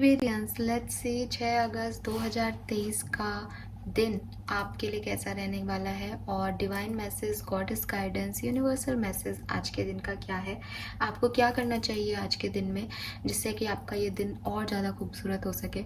Aquarians, let's say 6 अगस्त 2023 का दिन आपके लिए कैसा रहने वाला है और divine message, goddess guidance, universal message आज के दिन का क्या है। आपको क्या करना चाहिए आज के दिन में जिससे कि आपका ये दिन और ज़्यादा खूबसूरत हो सके।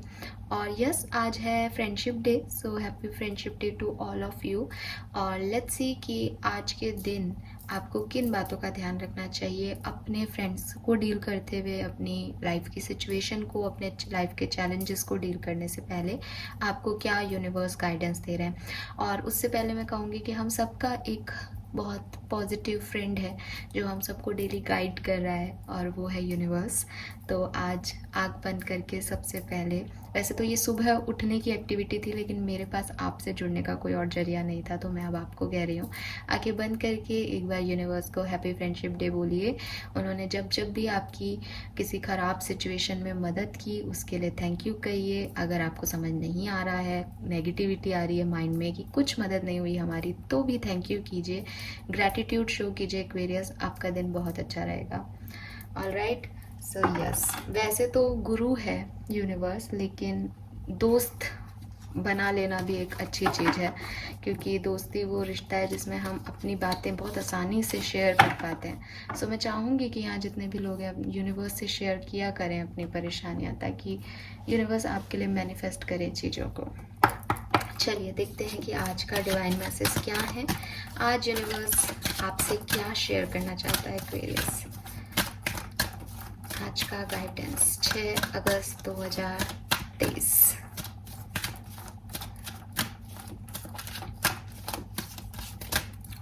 और यस, आज है friendship day, so happy friendship day to all of you. और लेट्स सी कि आज के दिन आपको किन बातों का ध्यान रखना चाहिए अपने फ्रेंड्स को डील करते हुए, अपनी लाइफ की सिचुएशन को, अपने लाइफ के चैलेंजेस को डील करने से पहले आपको क्या यूनिवर्स गाइडेंस दे रहे हैं। और उससे पहले मैं कहूँगी कि हम सबका एक बहुत पॉजिटिव फ्रेंड है जो हम सबको डेली गाइड कर रहा है और वो है यूनिवर्स। तो आज आँख बंद करके सबसे पहले, वैसे तो ये सुबह उठने की एक्टिविटी थी लेकिन मेरे पास आपसे जुड़ने का कोई और जरिया नहीं था, तो मैं अब आपको कह रही हूँ, आंखें बंद करके एक बार यूनिवर्स को हैप्पी फ्रेंडशिप डे बोलिए। उन्होंने जब जब भी आपकी किसी ख़राब सिचुएशन में मदद की उसके लिए थैंक यू कहिए। अगर आपको समझ नहीं आ रहा है, नेगेटिविटी आ रही है माइंड में कि कुछ मदद नहीं हुई हमारी, तो भी थैंक यू कीजिए, ग्रैटिट्यूड शो कीजिए एक्वेरियस, आपका दिन बहुत अच्छा रहेगा। ऑलराइट, सो यस, वैसे तो गुरु है यूनिवर्स, लेकिन दोस्त बना लेना भी एक अच्छी चीज़ है, क्योंकि दोस्ती वो रिश्ता है जिसमें हम अपनी बातें बहुत आसानी से शेयर कर पाते हैं। सो मैं चाहूँगी कि यहाँ जितने भी लोग हैं यूनिवर्स से शेयर किया करें अपनी परेशानियाँ, ताकि यूनिवर्स आपके लिए मैनिफेस्ट करे चीज़ों को। चलिए देखते हैं कि आज का डिवाइन मैसेज क्या है। आज यूनिवर्स आपसे क्या शेयर करना चाहता है एक्वेरियस। आज का guidance 6 August 2023।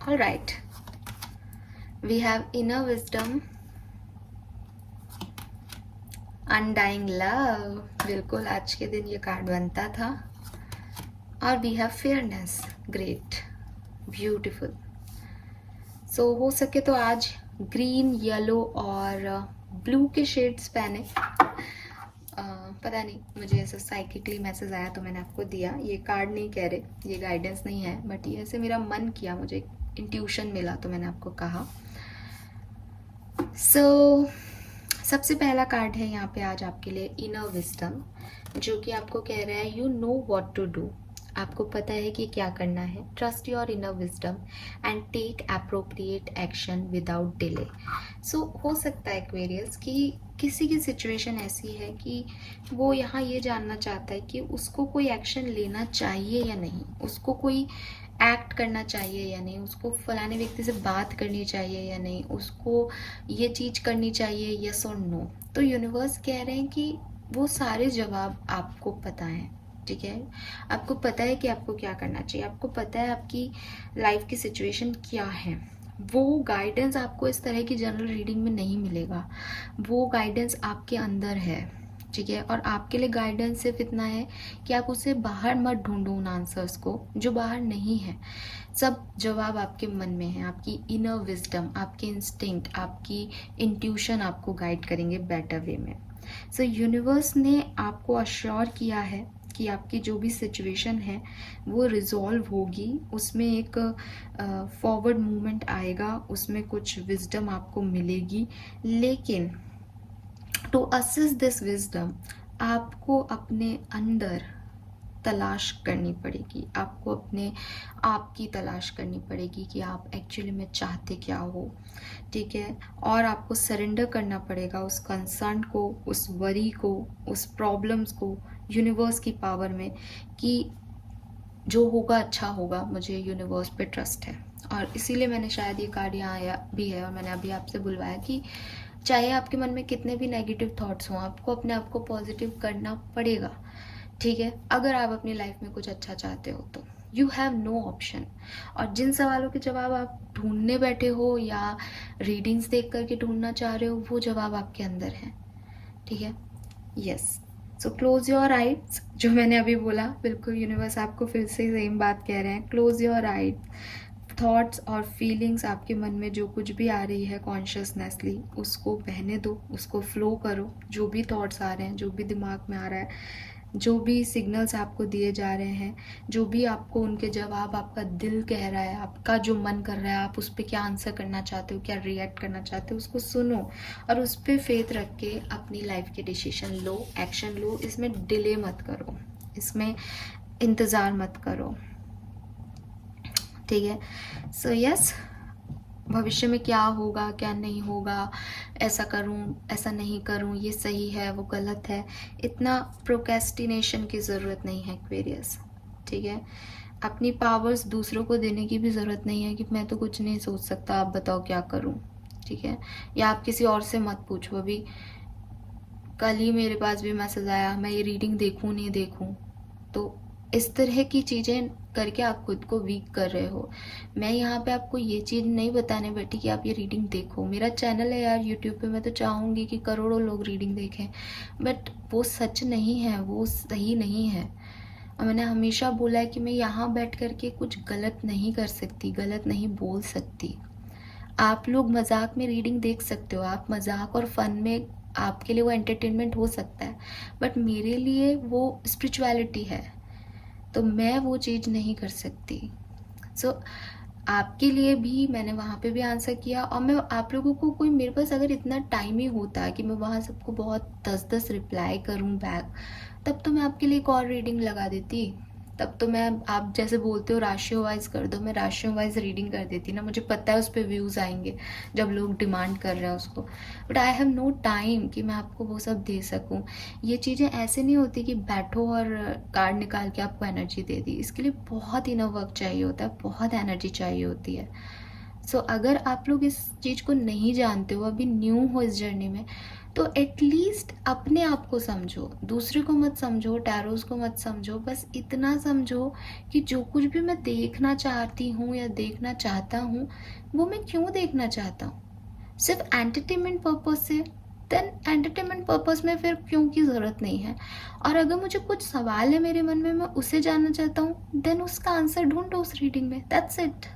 All right, we have inner wisdom, undying love, बिल्कुल आज के दिन ये कार्ड बनता था। और we have fairness, great, beautiful. So हो सके तो आज ग्रीन, येलो और ब्लू के शेड्स पहने। पता नहीं, मुझे ऐसा साइकिकली मैसेज आया तो मैंने आपको दिया। ये कार्ड नहीं कह रहे, ये गाइडेंस नहीं है, बट ये ऐसे मेरा मन किया, मुझे इंट्यूशन मिला तो मैंने आपको कहा। सो सबसे पहला कार्ड है यहाँ पे आज आपके लिए इनर विजडम, जो कि आपको कह रहा है you know what to do, आपको पता है कि क्या करना है। Trust your inner wisdom and take appropriate action without delay. So हो सकता है एक्वेरियस कि किसी की सिचुएशन ऐसी है कि वो यहाँ ये जानना चाहता है कि उसको कोई एक्शन लेना चाहिए या नहीं, उसको कोई एक्ट करना चाहिए या नहीं, उसको फलाने व्यक्ति से बात करनी चाहिए या नहीं, उसको ये चीज़ करनी चाहिए, यस और नो। तो यूनिवर्स कह रहे हैं कि वो सारे जवाब आपको पता हैं, ठीक है। आपको पता है कि आपको क्या करना चाहिए, आपको पता है आपकी लाइफ की सिचुएशन क्या है। वो गाइडेंस आपको इस तरह की जनरल रीडिंग में नहीं मिलेगा, वो गाइडेंस आपके अंदर है, ठीक है। और आपके लिए गाइडेंस सिर्फ इतना है कि आप उसे बाहर मत ढूंढो, उन आंसर्स को जो बाहर नहीं है। सब जवाब आपके मन में है, आपकी इनर विजडम, आपके इंस्टिंक्ट, आपकी इंट्यूशन आपको गाइड करेंगे बेटर वे में। सो यूनिवर्स ने आपको अश्योर किया है कि आपकी जो भी सिचुएशन है वो रिजॉल्व होगी, उसमें एक फॉरवर्ड मूवमेंट आएगा, उसमें कुछ विजडम आपको मिलेगी। लेकिन टू असिस्ट दिस विजडम आपको अपने अंदर तलाश करनी पड़ेगी, आपको अपने आप की तलाश करनी पड़ेगी कि आप एक्चुअली में चाहते क्या हो, ठीक है। और आपको सरेंडर करना पड़ेगा उस कंसर्न को, उस वरी को, उस प्रॉब्लम्स को यूनिवर्स की पावर में, कि जो होगा अच्छा होगा, मुझे यूनिवर्स पे ट्रस्ट है। और इसीलिए मैंने शायद ये कार्ड यहाँ आया भी है और मैंने अभी आपसे बुलवाया कि चाहे आपके मन में कितने भी नेगेटिव थॉट्स हों, आपको अपने आप को पॉजिटिव करना पड़ेगा, ठीक है। अगर आप अपनी लाइफ में कुछ अच्छा चाहते हो तो यू हैव नो ऑप्शन। और जिन सवालों के जवाब आप ढूंढने बैठे हो या रीडिंग्स देख करके ढूंढना चाह रहे हो, वो जवाब आपके अंदर है, ठीक है। Yes, so close your eyes, जो मैंने अभी बोला, बिल्कुल यूनिवर्स आपको फिर से सेम बात कह रहे हैं। क्लोज योर आइज, थॉट्स और फीलिंग्स आपके मन में जो कुछ भी आ रही है कॉन्शियसनेसली, उसको बहने दो, उसको फ्लो करो। जो भी थॉट्स आ रहे हैं, जो भी दिमाग में आ रहा है, जो भी सिग्नल्स आपको दिए जा रहे हैं, जो भी आपको उनके जवाब आपका दिल कह रहा है, आपका जो मन कर रहा है, आप उस पर क्या आंसर करना चाहते हो, क्या रिएक्ट करना चाहते हो, उसको सुनो और उस पर फेथ रख के अपनी लाइफ के डिसीजन लो, एक्शन लो। इसमें डिले मत करो, इसमें इंतज़ार मत करो, ठीक है। सो यस, भविष्य में क्या होगा क्या नहीं होगा, ऐसा करूं ऐसा नहीं करूं, ये सही है वो गलत है, इतना प्रोक्रेस्टिनेशन की ज़रूरत नहीं है एक्वेरियस, ठीक है। अपनी पावर्स दूसरों को देने की भी ज़रूरत नहीं है कि मैं तो कुछ नहीं सोच सकता, आप बताओ क्या करूं, ठीक है। या आप किसी और से मत पूछो। अभी कल ही मेरे पास भी मैसेज आया, मैं ये रीडिंग देखूं नहीं देखूं, तो इस तरह की चीज़ें करके आप खुद को वीक कर रहे हो। मैं यहाँ पे आपको ये चीज़ नहीं बताने बैठी कि आप ये रीडिंग देखो। मेरा चैनल है यार यूट्यूब पे, मैं तो चाहूँगी कि करोड़ों लोग रीडिंग देखें, बट वो सच नहीं है, वो सही नहीं है। और मैंने हमेशा बोला है कि मैं यहाँ बैठ करके कुछ गलत नहीं कर सकती, गलत नहीं बोल सकती। आप लोग मजाक में रीडिंग देख सकते हो, आप मजाक और फन में आपके लिए वो एंटरटेनमेंट हो सकता है, बट मेरे लिए वो स्पिरिचुअलिटी है, तो मैं वो चीज़ नहीं कर सकती। सो आपके लिए भी मैंने वहाँ पे भी आंसर किया, और मैं आप लोगों को, कोई मेरे पास अगर इतना टाइम ही होता कि मैं वहाँ सबको बहुत 10-10 रिप्लाई करूँ बैक, तब तो मैं आपके लिए एक और रीडिंग लगा देती। तब तो मैं, आप जैसे बोलते हो राशियों वाइज कर दो, मैं राशियों वाइज रीडिंग कर देती ना, मुझे पता है उस पर व्यूज़ आएंगे जब लोग डिमांड कर रहे हैं उसको, but I have no time कि मैं आपको वो सब दे सकूं। ये चीज़ें ऐसे नहीं होती कि बैठो और कार्ड निकाल के आपको एनर्जी दे दी, इसके लिए बहुत इनर वर्क चाहिए होता है, बहुत एनर्जी चाहिए होती है। सो अगर आप लोग इस चीज़ को नहीं जानते हो, अभी न्यू हो इस जर्नी में, तो एटलीस्ट अपने आप को समझो, दूसरे को मत समझो, टैरोस को मत समझो, बस इतना समझो कि जो कुछ भी मैं देखना चाहती हूँ या देखना चाहता हूँ, वो मैं क्यों देखना चाहता हूँ, सिर्फ एंटरटेनमेंट पर्पज से, देन एंटरटेनमेंट पर्पज में फिर क्यों की ज़रूरत नहीं है। और अगर मुझे कुछ सवाल है मेरे मन में, मैं उसे जानना चाहता हूँ, देन उसका आंसर ढूंढो उस रीडिंग में, दैट्स इट।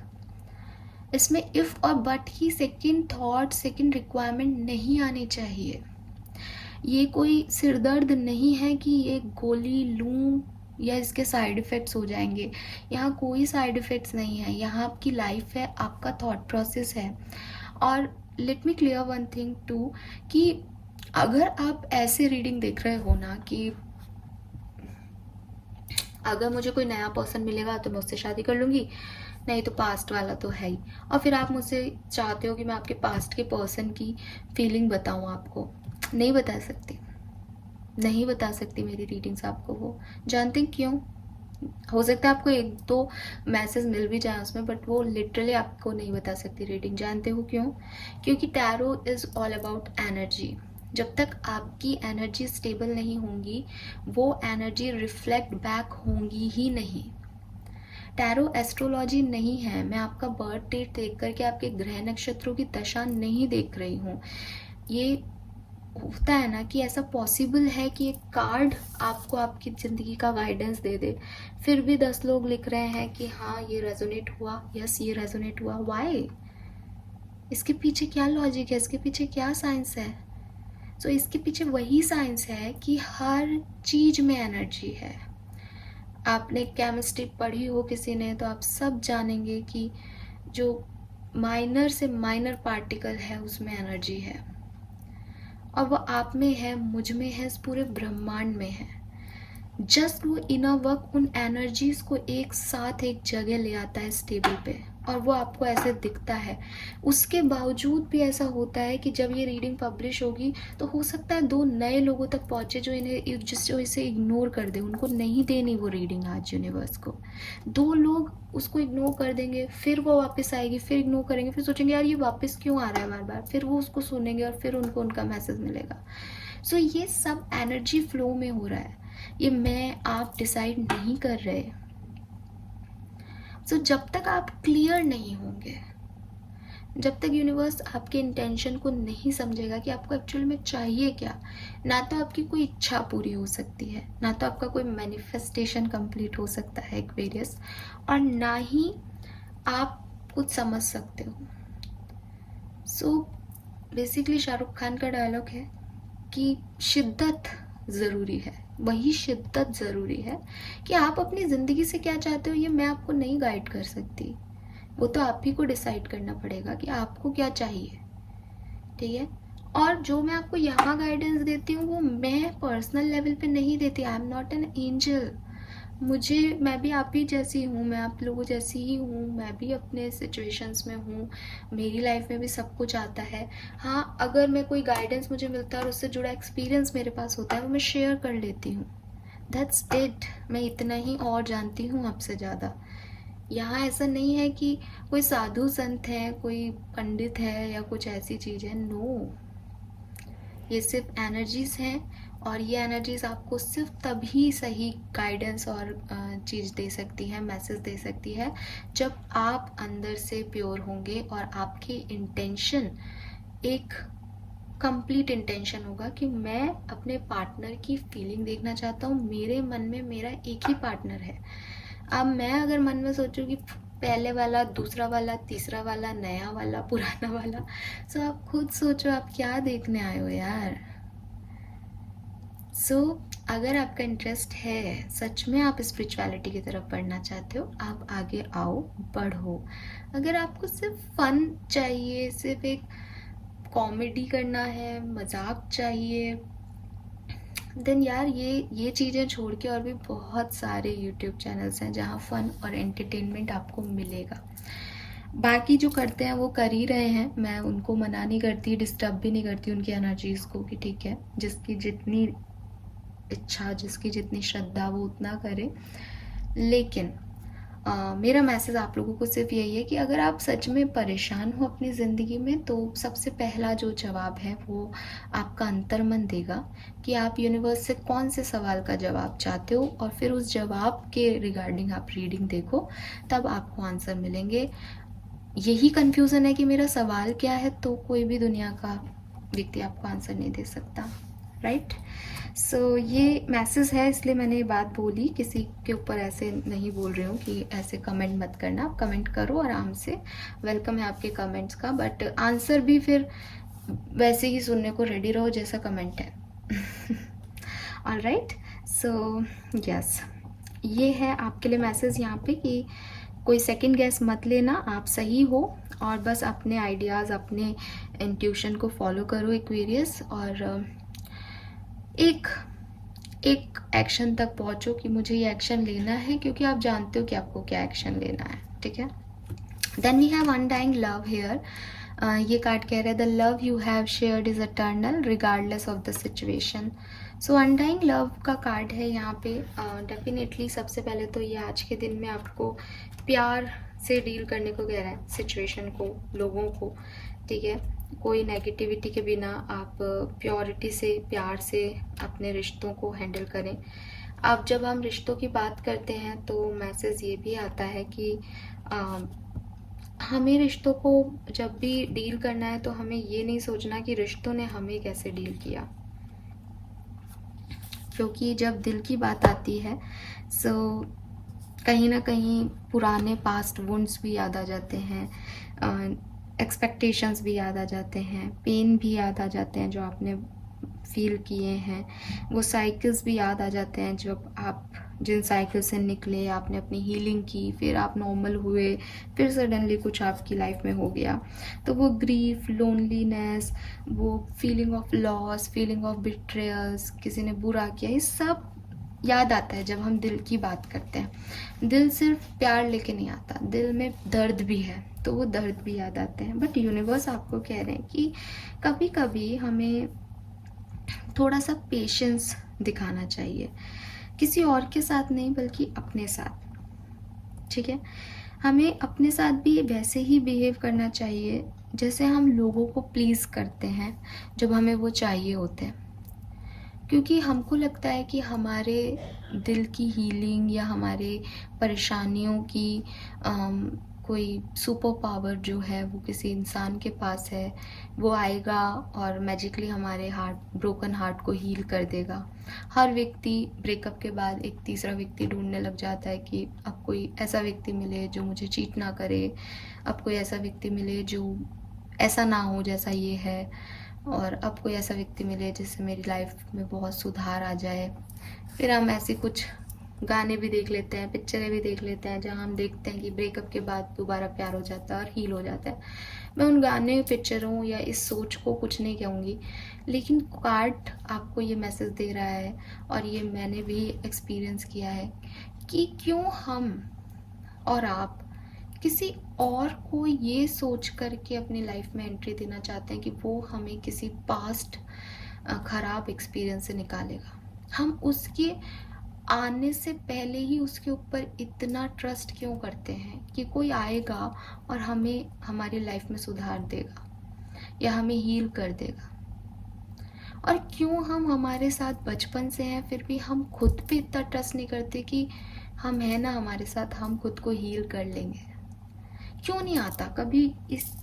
इसमें इफ़ और बट की सेकंड थॉट, सेकंड रिक्वायरमेंट नहीं आनी चाहिए। ये कोई सिरदर्द नहीं है कि ये गोली लूँ या इसके साइड इफ़ेक्ट्स हो जाएंगे, यहाँ कोई साइड इफ़ेक्ट्स नहीं है, यहाँ आपकी लाइफ है, आपका थॉट प्रोसेस है। और let me clear one thing too, कि अगर आप ऐसे रीडिंग देख रहे हो ना कि अगर मुझे कोई नया पर्सन मिलेगा तो मैं उससे शादी कर लूँगी, नहीं तो पास्ट वाला तो है ही, और फिर आप मुझसे चाहते हो कि मैं आपके पास्ट के पर्सन की फीलिंग बताऊँ आपको, नहीं बता सकती, नहीं बता सकती मेरी रीडिंग्स आपको। वो जानते हैं क्यों? हो सकता है आपको एक दो मैसेज मिल भी जाए उसमें, बट वो लिटरली आपको नहीं बता सकती रीडिंग। जानते हो क्यों? क्योंकि tarot is all about energy. जब तक आपकी एनर्जी स्टेबल नहीं होंगी, वो एनर्जी रिफ्लेक्ट बैक होंगी ही नहीं। टैरो एस्ट्रोलॉजी नहीं है, मैं आपका बर्थ डेट देख करके आपके ग्रह नक्षत्रों की दशा नहीं देख रही हूँ। ये होता है ना कि ऐसा पॉसिबल है कि एक कार्ड आपको आपकी ज़िंदगी का गाइडेंस दे दे, फिर भी 10 लोग लिख रहे हैं कि हाँ ये रेजोनेट हुआ, यस ये रेजोनेट हुआ। वाई? इसके पीछे क्या लॉजिक है, इसके पीछे क्या साइंस है? सो इसके पीछे वही साइंस है कि हर चीज़ में एनर्जी है। आपने केमिस्ट्री पढ़ी हो किसी ने, तो आप सब जानेंगे कि जो माइनर से माइनर पार्टिकल है उसमें एनर्जी है, और वो आप में है, मुझ में है, इस पूरे ब्रह्मांड में है। जस्ट वो इनर वर्क उन एनर्जीज को एक साथ एक जगह ले आता है स्टेबल पे, और वो आपको ऐसे दिखता है। उसके बावजूद भी ऐसा होता है कि जब ये रीडिंग पब्लिश होगी तो हो सकता है 2 नए लोगों तक पहुंचे जो इन्हें जो इसे इग्नोर कर दे, उनको नहीं देनी वो रीडिंग आज यूनिवर्स को। 2 लोग उसको इग्नोर कर देंगे, फिर वो वापस आएगी, फिर इग्नोर करेंगे, फिर सोचेंगे यार ये वापस क्यों आ रहा है बार बार, फिर वो उसको सुनेंगे और फिर उनको उनका मैसेज मिलेगा। सो ये सब एनर्जी फ्लो में हो रहा है, ये मैं आप डिसाइड नहीं कर रहे। सो जब तक आप क्लियर नहीं होंगे, जब तक यूनिवर्स आपके इंटेंशन को नहीं समझेगा कि आपको एक्चुअल में चाहिए क्या, ना तो आपकी कोई इच्छा पूरी हो सकती है, ना तो आपका कोई मैनिफेस्टेशन कंप्लीट हो सकता है एक्वेरियस, और ना ही आप कुछ समझ सकते हो। सो बेसिकली शाहरुख खान का डायलॉग है कि शिद्दत ज़रूरी है, वही शिद्दत ज़रूरी है कि आप अपनी ज़िंदगी से क्या चाहते हो, ये मैं आपको नहीं गाइड कर सकती। वो तो आप ही को डिसाइड करना पड़ेगा कि आपको क्या चाहिए, ठीक है। और जो मैं आपको यहाँ गाइडेंस देती हूँ वो मैं पर्सनल लेवल पे नहीं देती। I am not an angel. मैं भी आप ही जैसी हूँ, मैं आप लोगों जैसी ही हूँ, मैं भी अपने सिचुएशंस में हूँ, मेरी लाइफ में भी सब कुछ आता है। हाँ, अगर मैं कोई गाइडेंस मुझे मिलता है और उससे जुड़ा एक्सपीरियंस मेरे पास होता है वो मैं शेयर कर लेती हूँ, दैट्स इट। मैं इतना ही और जानती हूँ आपसे ज़्यादा। यहाँ ऐसा नहीं है कि कोई साधु संत है, कोई पंडित है या कुछ ऐसी चीज़ है, नो। ये सिर्फ एनर्जीज हैं और ये एनर्जीज आपको सिर्फ तभी सही गाइडेंस और चीज़ दे सकती है, मैसेज दे सकती है, जब आप अंदर से प्योर होंगे और आपकी इंटेंशन एक कंप्लीट इंटेंशन होगा कि मैं अपने पार्टनर की फीलिंग देखना चाहता हूँ, मेरे मन में मेरा एक ही पार्टनर है। अब मैं अगर मन में सोचूं कि पहले वाला, दूसरा वाला, तीसरा वाला, नया वाला, पुराना वाला, सो आप खुद सोचो आप क्या देखने आए हो यार। सो अगर आपका इंटरेस्ट है, सच में आप स्पिरिचुअलिटी की तरफ बढ़ना चाहते हो, आप आगे आओ, बढ़ो। अगर आपको सिर्फ फन चाहिए, सिर्फ एक कॉमेडी करना है, मजाक चाहिए, देन यार ये चीज़ें छोड़ के और भी बहुत सारे यूट्यूब चैनल्स हैं जहाँ फ़न और एंटरटेनमेंट आपको मिलेगा। बाकी जो करते हैं वो कर ही रहे हैं, मैं उनको मना नहीं करती, डिस्टर्ब भी नहीं करती उनकी एनर्जीज़ को कि ठीक है, जिसकी जितनी इच्छा, जिसकी जितनी श्रद्धा वो उतना करे। लेकिन मेरा मैसेज आप लोगों को सिर्फ यही है कि अगर आप सच में परेशान हो अपनी ज़िंदगी में, तो सबसे पहला जो जवाब है वो आपका अंतर्मन देगा कि आप यूनिवर्स से कौन से सवाल का जवाब चाहते हो, और फिर उस जवाब के रिगार्डिंग आप रीडिंग देखो, तब आपको आंसर मिलेंगे। यही कन्फ्यूज़न है कि मेरा सवाल क्या है, तो कोई भी दुनिया का व्यक्ति आपको आंसर नहीं दे सकता, राइट। सो ये मैसेज है, इसलिए मैंने ये बात बोली। किसी के ऊपर ऐसे नहीं बोल रही हूँ कि ऐसे कमेंट मत करना, आप कमेंट करो आराम से, वेलकम है आपके कमेंट्स का, बट आंसर भी फिर वैसे ही सुनने को रेडी रहो जैसा कमेंट है। ऑलराइट, सो यस, ये है आपके लिए मैसेज यहाँ पे कि कोई सेकंड गेस मत लेना, आप सही हो, और बस अपने आइडियाज़, अपने इंट्यूशन को फॉलो करो एक्वेरियस, और एक एक्शन तक पहुंचो कि मुझे ये एक्शन लेना है, क्योंकि आप जानते हो कि आपको क्या एक्शन लेना है, ठीक है। Then we have undying love here. ये कार्ड कह रहा है the love you have shared is eternal regardless of the situation. So undying love का कार्ड है यहाँ पे। डेफिनेटली सबसे पहले तो ये आज के दिन में आपको प्यार से डील करने को कह रहा है, सिचुएशन को, लोगों को, ठीक है। कोई नेगेटिविटी के बिना आप प्योरिटी से, प्यार से अपने रिश्तों को हैंडल करें। अब जब हम रिश्तों की बात करते हैं तो मैसेज ये भी आता है कि हमें रिश्तों को जब भी डील करना है तो हमें ये नहीं सोचना कि रिश्तों ने हमें कैसे डील किया, क्योंकि जब दिल की बात आती है सो कहीं ना कहीं पुराने पास्ट वुंड्स भी याद आ जाते हैं, एक्सपेक्टेशंस भी याद आ जाते हैं, पेन भी याद आ जाते हैं जो आपने फील किए हैं, वो साइकिल्स भी याद आ जाते हैं जब आप जिन साइकिल से निकले, आपने अपनी हीलिंग की, फिर आप नॉर्मल हुए, फिर सडनली कुछ आपकी लाइफ में हो गया, तो वो ग्रीफ, लोनलीनेस, वो feeling of loss, feeling of betrayals, किसी ने बुरा किया, ये सब याद आता है जब हम दिल की बात करते हैं। दिल सिर्फ प्यार लेके नहीं आता, दिल में दर्द भी है, तो वो दर्द भी याद आते हैं। बट यूनिवर्स आपको कह रहे हैं कि कभी कभी हमें थोड़ा सा पेशेंस दिखाना चाहिए, किसी और के साथ नहीं बल्कि अपने साथ, ठीक है। हमें अपने साथ भी वैसे ही बिहेव करना चाहिए जैसे हम लोगों को प्लीज़ करते हैं जब हमें वो चाहिए होते हैं, क्योंकि हमको लगता है कि हमारे दिल की हीलिंग या हमारे परेशानियों की कोई सुपर पावर जो है वो किसी इंसान के पास है, वो आएगा और मैजिकली हमारे ब्रोकन हार्ट को हील कर देगा। हर व्यक्ति ब्रेकअप के बाद एक तीसरा व्यक्ति ढूंढने लग जाता है कि अब कोई ऐसा व्यक्ति मिले जो मुझे चीट ना करे, अब कोई ऐसा व्यक्ति मिले जो ऐसा ना हो जैसा ये है, और अब कोई ऐसा व्यक्ति मिले जिससे मेरी लाइफ में बहुत सुधार आ जाए। फिर हम ऐसे कुछ गाने भी देख लेते हैं, पिक्चरें भी देख लेते हैं जहाँ हम देखते हैं कि ब्रेकअप के बाद दोबारा प्यार हो जाता है और हील हो जाता है। मैं उन गाने, पिक्चरों या इस सोच को कुछ नहीं कहूँगी, लेकिन कार्ड आपको ये मैसेज दे रहा है, और ये मैंने भी एक्सपीरियंस किया है, कि क्यों हम और आप किसी और को ये सोच करके अपनी लाइफ में एंट्री देना चाहते हैं कि वो हमें किसी पास्ट ख़राब एक्सपीरियंस से निकालेगा। हम उसके आने से पहले ही उसके ऊपर इतना ट्रस्ट क्यों करते हैं कि कोई आएगा और हमें हमारी लाइफ में सुधार देगा या हमें हील कर देगा। और क्यों हम हमारे साथ बचपन से हैं फिर भी हम खुद पे इतना ट्रस्ट नहीं करते कि हम हैं ना हमारे साथ, हम खुद को हील कर लेंगे। क्यों नहीं आता? कभी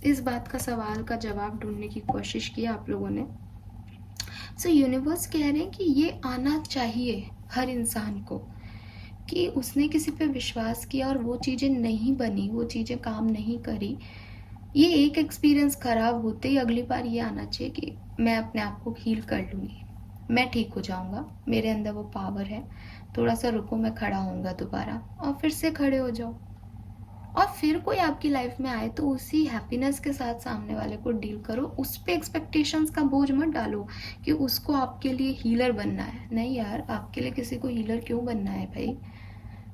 इस बात का सवाल का जवाब ढूंढने की कोशिश की आप लोगों ने? सो यूनिवर्स कह रहे हैं कि ये आना चाहिए हर इंसान को, कि उसने किसी पे विश्वास किया और वो चीज़ें नहीं बनी, वो चीज़ें काम नहीं करी। ये एक एक्सपीरियंस ख़राब होते ही अगली बार ये आना चाहिए कि मैं अपने आप को हील कर लूँगी, मैं ठीक हो जाऊँगा, मेरे अंदर वो पावर है, थोड़ा सा रुको, मैं खड़ा होऊंगा दोबारा, और फिर से खड़े हो जाओ। और फिर कोई आपकी लाइफ में आए तो उसी हैप्पीनेस के साथ सामने वाले को डील करो। उस पे एक्सपेक्टेशंस का बोझ मत डालो कि उसको आपके लिए हीलर बनना है। नहीं यार, आपके लिए किसी को हीलर क्यों बनना है भाई?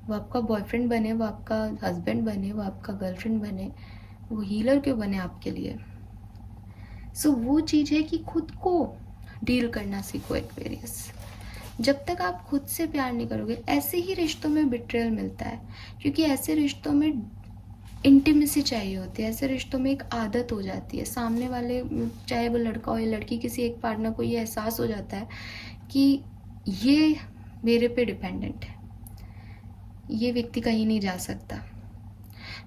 वो आपका बॉयफ्रेंड बने, वो आपका हस्बैंड बने, वो आपका गर्लफ्रेंड बने, वो हीलर क्यों बने आपके लिए? सो वो चीज़ है कि खुद को डील करना सीखो एक्वेरियस। जब तक आप खुद से प्यार नहीं करोगे, ऐसे ही रिश्तों में बिट्रेयल मिलता है, क्योंकि ऐसे रिश्तों में इंटीमेसी चाहिए होती है, ऐसे रिश्तों में एक आदत हो जाती है। सामने वाले, चाहे वो लड़का हो या लड़की, किसी एक पार्टनर को ये एहसास हो जाता है कि ये मेरे पे डिपेंडेंट है, ये व्यक्ति कहीं नहीं जा सकता।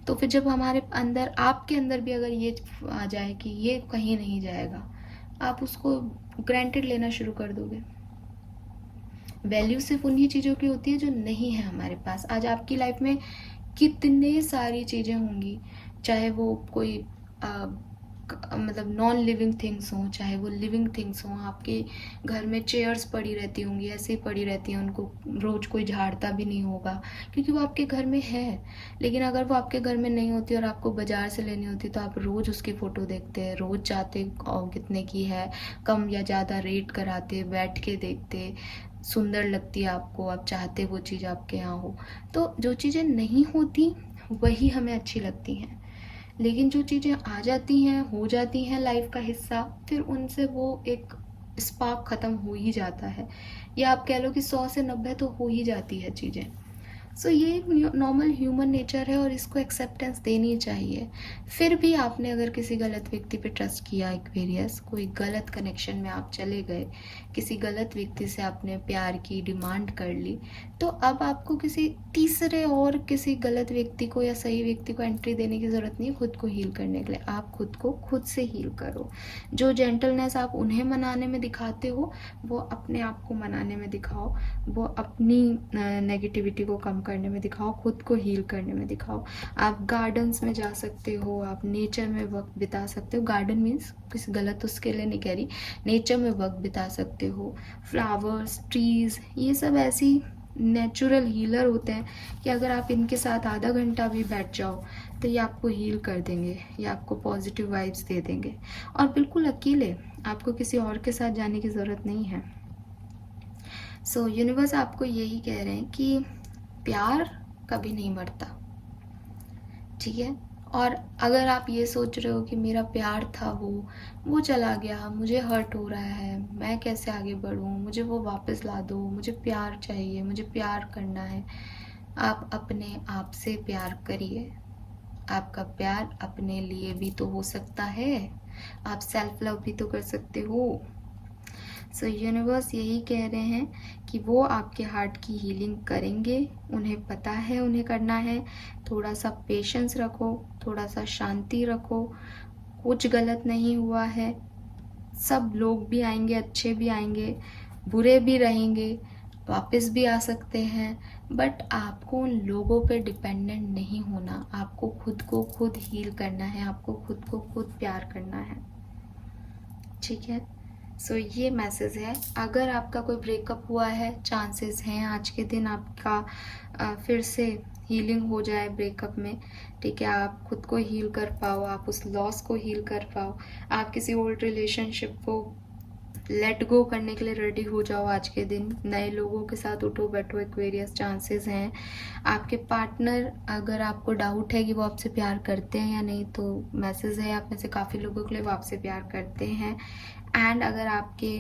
तो फिर जब हमारे अंदर, आपके अंदर भी अगर ये आ जाए कि ये कहीं नहीं जाएगा, आप उसको ग्रांटेड लेना शुरू कर दोगे। वैल्यू सिर्फ उन्हीं चीज़ों की होती है जो नहीं है हमारे पास। आज आपकी लाइफ में कितने सारी चीज़ें होंगी, चाहे वो कोई मतलब नॉन लिविंग थिंग्स हों, चाहे वो लिविंग थिंग्स हों। आपके घर में चेयर्स पड़ी रहती होंगी, ऐसे ही पड़ी रहती हैं, उनको रोज़ कोई झाड़ता भी नहीं होगा क्योंकि वो आपके घर में है। लेकिन अगर वो आपके घर में नहीं होती और आपको बाज़ार से लेनी होती तो आप रोज़ उसकी फ़ोटो देखते हैं, रोज़ जाते और कितने की है, कम या ज़्यादा रेट कराते, बैठ के देखते, सुंदर लगती है आपको, आप चाहते वो चीज़ आपके यहाँ हो। तो जो चीज़ें नहीं होती वही हमें अच्छी लगती हैं, लेकिन जो चीज़ें आ जाती हैं, हो जाती हैं लाइफ का हिस्सा, फिर उनसे वो एक स्पार्क ख़त्म हो ही जाता है, या आप कह लो कि 100 से 90 तो हो ही जाती है चीज़ें। सो ये एक नॉर्मल ह्यूमन नेचर है और इसको एक्सेप्टेंस देनी चाहिए। फिर भी आपने अगर किसी गलत व्यक्ति पे ट्रस्ट किया, एक्वेरियस, कोई गलत कनेक्शन में आप चले गए, किसी गलत व्यक्ति से आपने प्यार की डिमांड कर ली, तो अब आपको किसी तीसरे और किसी गलत व्यक्ति को या सही व्यक्ति को एंट्री देने की ज़रूरत नहीं है खुद को हील करने के लिए। आप खुद को खुद से हील करो। जो जेंटलनेस आप उन्हें मनाने में दिखाते हो, वो अपने आप को मनाने में दिखाओ, वो अपनी नेगेटिविटी को कम करने में दिखाओ, खुद को हील करने में दिखाओ। आप गार्डन्स में जा सकते हो, आप नेचर में वक्त बिता सकते हो। गार्डन मीन्स किसी गलत उसके लिए नहीं कह रही, नेचर में वक्त बिता सकते हो। फ्लावर्स, ट्रीज़, ये सब ऐसी नेचुरल हीलर होते हैं कि अगर आप इनके साथ आधा घंटा भी बैठ जाओ तो ये आपको हील कर देंगे, ये आपको पॉजिटिव वाइब्स दे देंगे, और बिल्कुल अकेले, आपको किसी और के साथ जाने की ज़रूरत नहीं है। सो यूनिवर्स आपको यही कह रहे हैं कि प्यार कभी नहीं मरता, ठीक है? और अगर आप ये सोच रहे हो कि मेरा प्यार था वो चला गया, मुझे हर्ट हो रहा है, मैं कैसे आगे बढ़ूँ, मुझे वो वापस ला दो, मुझे प्यार चाहिए, मुझे प्यार करना है, आप अपने आप से प्यार करिए। आपका प्यार अपने लिए भी तो हो सकता है, आप सेल्फ लव भी तो कर सकते हो। सो यूनिवर्स यही कह रहे हैं कि वो आपके हार्ट की हीलिंग करेंगे, उन्हें पता है उन्हें करना है। थोड़ा सा पेशेंस रखो, थोड़ा सा शांति रखो, कुछ गलत नहीं हुआ है। सब लोग भी आएंगे, अच्छे भी आएंगे, बुरे भी रहेंगे, वापस भी आ सकते हैं, बट आपको उन लोगों पे डिपेंडेंट नहीं होना। आपको खुद को खुद हील करना है, आपको खुद को खुद प्यार करना है, ठीक है? सो ये मैसेज है। अगर आपका कोई ब्रेकअप हुआ है, चांसेस हैं आज के दिन आपका फिर से हीलिंग हो जाए ब्रेकअप में, ठीक है, आप खुद को हील कर पाओ, आप उस लॉस को हील कर पाओ, आप किसी ओल्ड रिलेशनशिप को लेट गो करने के लिए रेडी हो जाओ आज के दिन, नए लोगों के साथ उठो बैठो, एक्वेरियस चांसेस हैं। आपके पार्टनर, अगर आपको डाउट है कि वो आपसे प्यार करते हैं या नहीं, तो मैसेज है आप में से काफ़ी लोगों के लिए वो आपसे प्यार करते हैं। एंड अगर आपके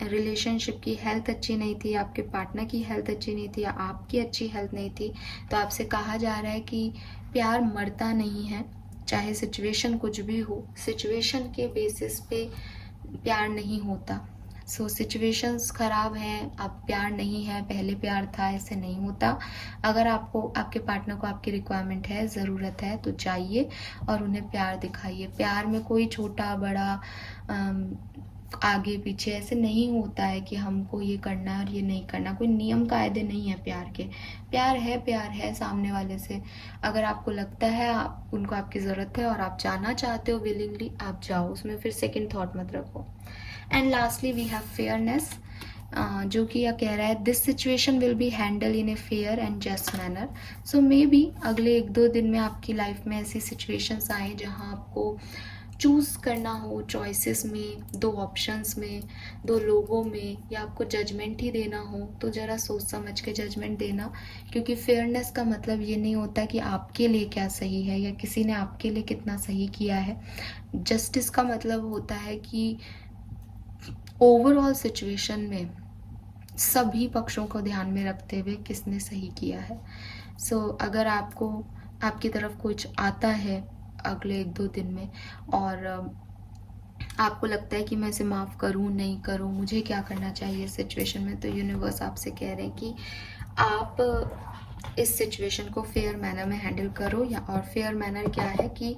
रिलेशनशिप की हेल्थ अच्छी नहीं थी, आपके पार्टनर की हेल्थ अच्छी नहीं थी या आपकी अच्छी हेल्थ नहीं थी, तो आपसे कहा जा रहा है कि प्यार मरता नहीं है, चाहे सिचुएशन कुछ भी हो, सिचुएशन के बेसिस पे प्यार नहीं होता। सो सिचुएशंस ख़राब हैं, अब प्यार नहीं है, पहले प्यार था, ऐसे नहीं होता। अगर आपको आपके पार्टनर को आपकी रिक्वायरमेंट है, ज़रूरत है, तो जाइए और उन्हें प्यार दिखाइए। प्यार में कोई छोटा बड़ा आगे पीछे ऐसे नहीं होता है कि हमको ये करना है और ये नहीं करना, कोई नियम कायदे नहीं है प्यार के। प्यार है सामने वाले से। अगर आपको लगता है उनको आपकी ज़रूरत है और आप जाना चाहते हो विलिंगली, आप जाओ, उसमें फिर सेकंड थॉट मत रखो। And lastly we have fairness, जो कि यह कह रहा है this situation will be handle in a fair and just manner. So maybe अगले 1-2 दिन में आपकी लाइफ में ऐसी सिचुएशंस आए जहाँ आपको चूज़ करना हो, चॉइसेस में, 2 ऑप्शंस में, 2 लोगों में, या आपको जजमेंट ही देना हो, तो ज़रा सोच समझ के जजमेंट देना। क्योंकि फेयरनेस का मतलब ये नहीं होता कि आपके लिए क्या सही है या किसी ने आपके लिए कितना सही किया है। जस्टिस का मतलब होता है कि ओवरऑल सिचुएशन में सभी पक्षों को ध्यान में रखते हुए किसने सही किया है। सो अगर आपको आपकी तरफ कुछ आता है अगले 1-2 दिन में और आपको लगता है कि मैं इसे माफ़ करूं, नहीं करूं, मुझे क्या करना चाहिए इस सिचुएशन में, तो यूनिवर्स आपसे कह रहे हैं कि आप इस सिचुएशन को फेयर मैनर में हैंडल करो। या और फेयर मैनर क्या है कि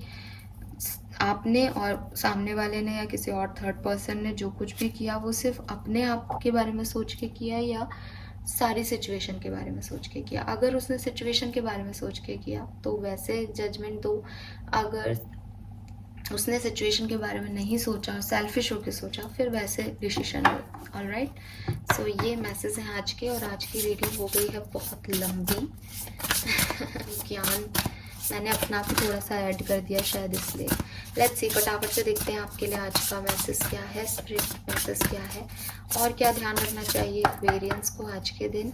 आपने और सामने वाले ने या किसी और थर्ड पर्सन ने जो कुछ भी किया वो सिर्फ अपने आप के बारे में सोच के किया या सारी सिचुएशन के बारे में सोच के किया। अगर उसने सिचुएशन के बारे में सोच के किया तो वैसे जजमेंट दो, अगर उसने सिचुएशन के बारे में नहीं सोचा और सेल्फिश होकर सोचा फिर वैसे डिसीजन लो। ऑलराइट, सो ये मैसेज है आज के, और आज की रीडिंग हो गई है बहुत लंबी ज्ञान मैंने अपना भी थोड़ा सा ऐड कर दिया शायद, इसलिए लेट्स सी फटाफट से देखते हैं आपके लिए आज का मैसेज क्या है, स्पिरिट मैसेज क्या है और क्या ध्यान रखना चाहिए एक्वेरियंस को आज के दिन।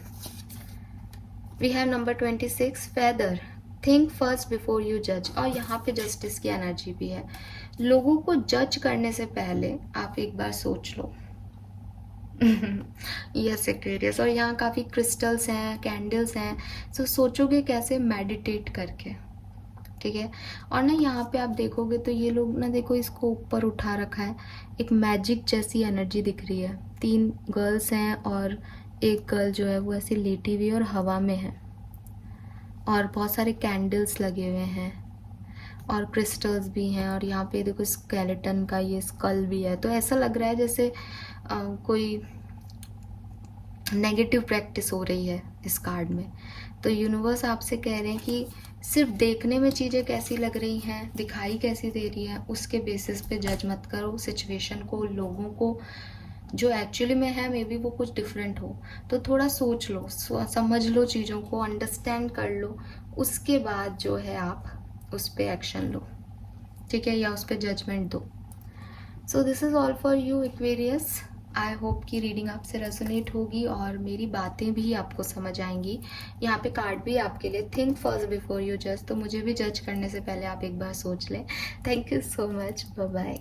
We have number 26, feather, think first before you जज। और यहाँ पे जस्टिस की एनर्जी भी है। लोगों को जज करने से पहले आप एक बार सोच लो। यस एक्वेरियस, और यहाँ काफ़ी क्रिस्टल्स हैं, कैंडल्स हैं, सो सोचोगे कैसे, मेडिटेट करके, ठीक है। और ना यहाँ पे आप देखोगे तो ये लोग ना, देखो इसको ऊपर उठा रखा है, एक मैजिक जैसी एनर्जी दिख रही है। 3 गर्ल्स हैं और एक गर्ल जो है वो ऐसी लेटी हुई और हवा में है, और बहुत सारे कैंडल्स लगे हुए हैं और क्रिस्टल्स भी हैं, और यहाँ पे देखो स्केलेटन का ये स्कल भी है। तो ऐसा लग रहा है जैसे कोई नेगेटिव प्रैक्टिस हो रही है इस कार्ड में। तो यूनिवर्स आपसे कह रहे हैं कि सिर्फ देखने में चीज़ें कैसी लग रही हैं, दिखाई कैसी दे रही है, उसके बेसिस पे जज मत करो सिचुएशन को, लोगों को। जो एक्चुअली में है मे बी वो कुछ डिफरेंट हो, तो थोड़ा सोच लो, समझ लो चीज़ों को, अंडरस्टैंड कर लो, उसके बाद जो है आप उस पर एक्शन लो, ठीक है, या उस पर जजमेंट दो। So this is all for you Aquarius. I hope कि रीडिंग आपसे रेजोनेट होगी और मेरी बातें भी आपको समझ आएंगी। यहाँ पे कार्ड भी आपके लिए, थिंक फर्स्ट बिफोर यू जज, तो मुझे भी जज करने से पहले आप एक बार सोच लें। Thank you so much, bye bye.